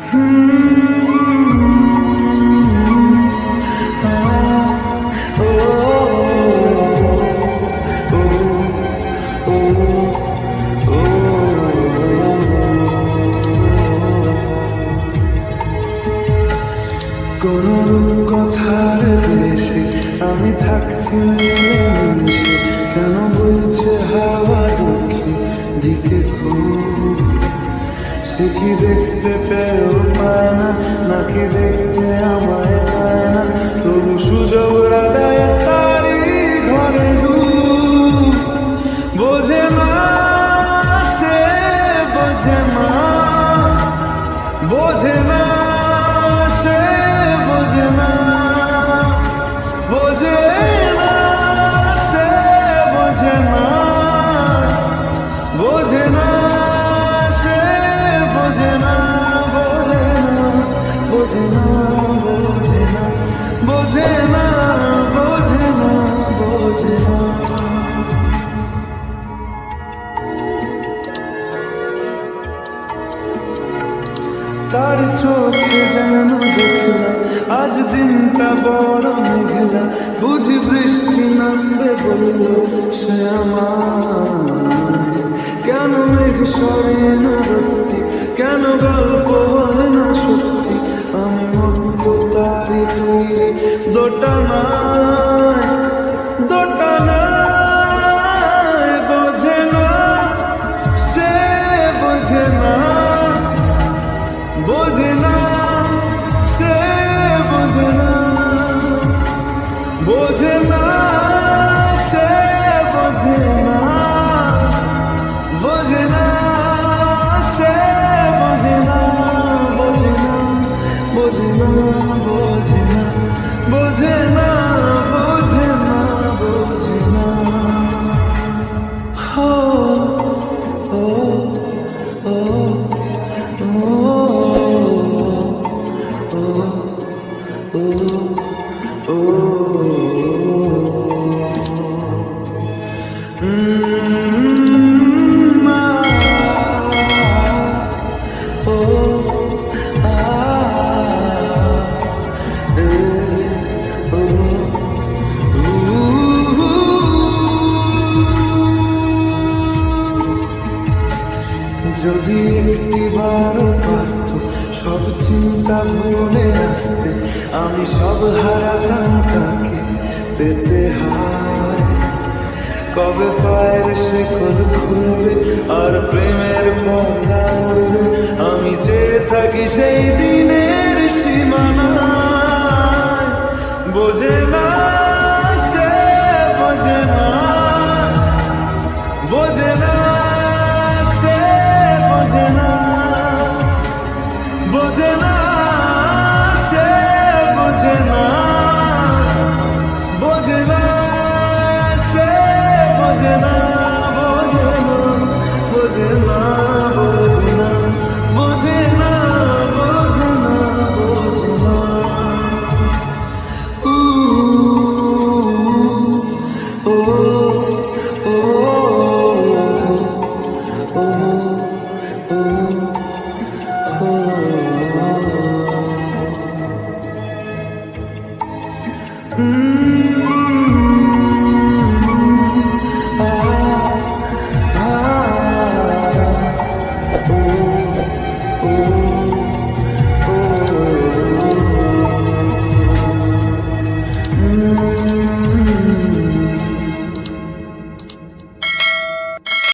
কোন কথার দেশে আমি থাকছি মিলেমিশে, কেন বইছে হাওয়া দুঃখী দিকে খুব। সে কি দেখতে পেয়েও পায় না, নাকি দেখতে আমায় পায় না, তবু সুযোগ রাগায় তারি ঘরে ডুব। বোঝে না সে, বোঝে না, বোঝে না সে, বোঝে না, বোঝে না সে, বোঝে না, বোঝে না সে, বোঝে না, বোঝে না, বোঝে না, বোঝে না, বোঝে না, বোঝে না, বোঝে না। তার চোখে যেন দেখলাম আজ দিনটা বড় মেঘলা, বুঝি বৃষ্টি নামবে বলল সে আমার। কেন মেঘ সরে না সত্যি, কেন গল্প হয় না সত্যি, আমি মুক্ত তারি তৈরি দোটানায়, দোটানায়। বোঝে না সে, বোঝে না, বোঝে না সে, বোঝে না, বোঝে না সে, বোঝে না, বোঝে না সে, বোঝে না, বোঝে না, বোঝে না, বোঝে না, বোঝে না, বোঝে না, বোঝে না। হো ও ও যদি একটিবার পারত সব চিন্তা ভুলে আসতে, আমি সব হারাতাম তাকে পেতে হায়। কবে পায়ের শেকল খুলবে আর প্রেমের পথা উড়বে, আমি চেয়ে থাকি সেই দিনের সীমানায়। বোঝে না সে, বোঝে না, বোঝে না সে, বোঝে না, বোঝে না সে, বোঝে না, বোঝে না সে, বোঝে না, বোঝে না, বোঝে না, বোঝে না, বোঝে না, বোঝে না, বোঝে না। ও ও oh